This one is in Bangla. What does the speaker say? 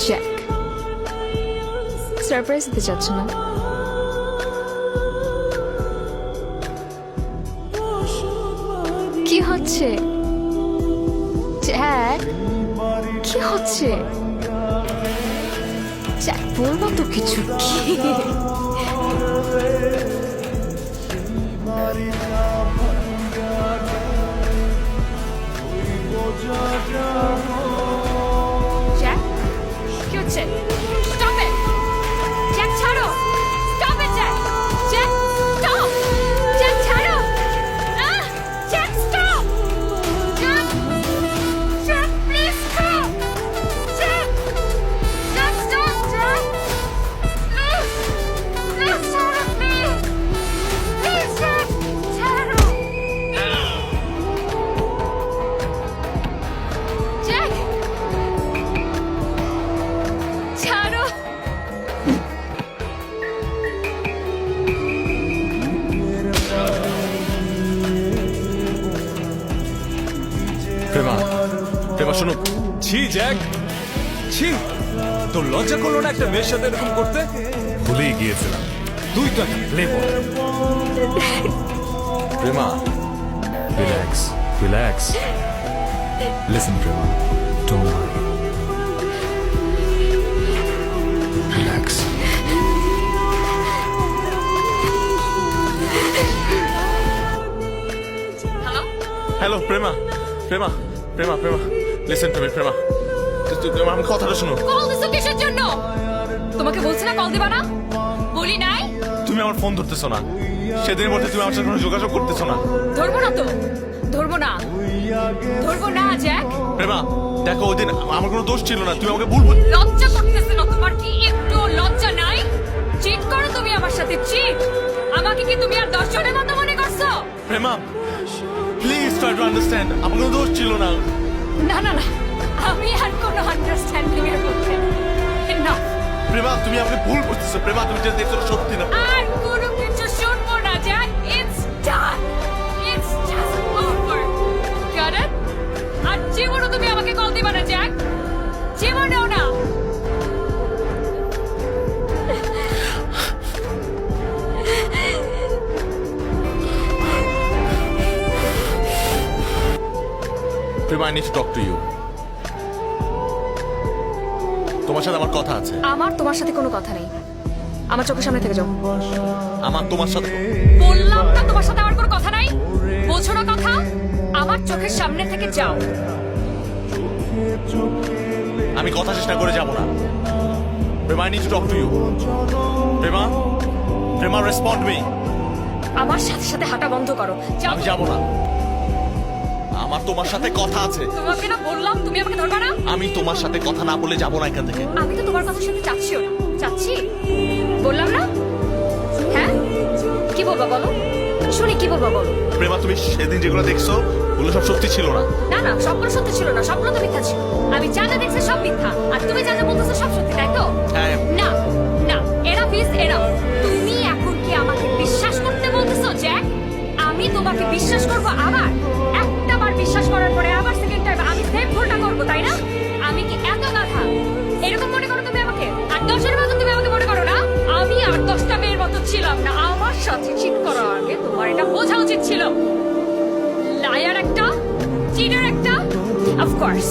জ্যাক সারপ্রাইজ দিতে চাচ্ছ না? কি হচ্ছে জ্যাক? কি হচ্ছে জ্যাক? বলবো তো কিছু। কি জ্যাক কি হচ্ছে? স্টপ ইট জ্যাক, ছাড়ো। Stop it Jack. Jack stop. Jack ছাড়ো। Jack stop. Jack Jack please stop. Jack Jack stop. Jack please ছাড়ো, প্লিজ প্লিজ জ্যাক ছাড়ো। জ্যাক ছাড়ো। প্রেমা, প্রেমা শোনো। ছি জ্যাক, ছি। তোর লজ্জা করলো না একটা মেয়ের সাথে এরকম করতে? ভুলেই গিয়েছিলাম, তুই তো একটা playboy. Prema, relax relax. Listen Prema, don't worry, relax. Hello Prema, Prema, Prema, Prema, listen to me Prema. Prema, আমার কথাটা শোনো। কল দিছো কিসের জন্য? তোমাকে বলছি না কল দিবা না? বলি নাই? তুমি আমার ফোন ধরতেছো না, সেদিনের মধ্যে তুমি আমার সাথে কোনো যোগাযোগ করতেছো না। ধরবো না তো, ধরবো না, ধরবো না জ্যাক। প্রেমা দেখো, ওই দিন আমার কোনো দোষ ছিল না, তুমি আমাকে ভুল লজ্জা করতেছে না তোমার? কি একটু লজ্জা নাই? চিট করো তুমি আমার সাথে, চিট। আমাকে কি তুমি আর 10 জনের মতো মনে করছো? Prema please try to understand, আমার কোনো দোষ ছিল না। না না না, আমি আর কোনো আন্ডারস্ট্যান্ডিং এর মধ্যে না। প্রেমা তুমি আমাকে ভুল করতেছো। প্রেমা তুমি যেটা দেখছো ওটা সত্যি না। আর কোনো কিছু শুনবো না Jack. It's done, it's just over. Got it? আর জীবনও তুমি আমাকে কল দিবা না জ্যাক, জীবনেও না। Prema, I need to talk to you. তোমার সাথে আমার কথা আছে। আমার তোমার সাথে কোনো কথা নেই, আমার চোখের সামনে থেকে যাও। আমার তোমার সাথে বললাম না তোমার সাথে আমার কোনো কথা নাই, বোঝো না কথা? আমার চোখের সামনে থেকে যাও। আমি কথা চেষ্টা করে যাব না। Prema, I need to talk to you. Prema, Prema respond me. আমার সাথে সাথে হাঁটা বন্ধ করো, যাও। আমি যাব না, আমার তোমার সাথে কথা আছে। তোমাকে না বললাম তুমি আমাকে ধরবা না? আমি তোমার সাথে কথা না বলে যাব না এখান থেকে। আমি তো তোমার কথা শুনতে চাচ্ছিও না। চাচ্ছি? বললাম না? হ্যাঁ, কি বলবা বলো, শুনি কি বলবা বলো। প্রেমা তুমি সেদিন যেগুলো দেখছো ওগুলো সব সত্যি ছিল না। না না, সবগুলো সত্যি ছিল না, সবগুলো তো মিথ্যা ছিল। আমি যা যা দেখছি সব মিথ্যা, আর তুমি যা যা বলতেছো সব সত্যি, তাই তো? হ্যাঁ। না না, এরা প্লিজ এরা। তুমি এখন কি আমাকে বিশ্বাস করতে বলতেছো জ্যাক? আমি তোমাকে বিশ্বাস করবো আবার? একটা বার বিশ্বাস করার পরে আবার সেকেন্ড টাইম আমি সেম ভুলটা করবো, তাই না? আমি কি এত গাধা এরকম মনে করো তুমি আমাকে? আর 10-এর মতো তুমি আমাকে মনে করো না? আমি আর 10টা মেয়ের মতো ছিলাম না। আমার সাথে চিট করার আগে তোমার এটা বোঝা উচিত ছিল। লায়ার একটা, চিটার একটা, অফকোর্স।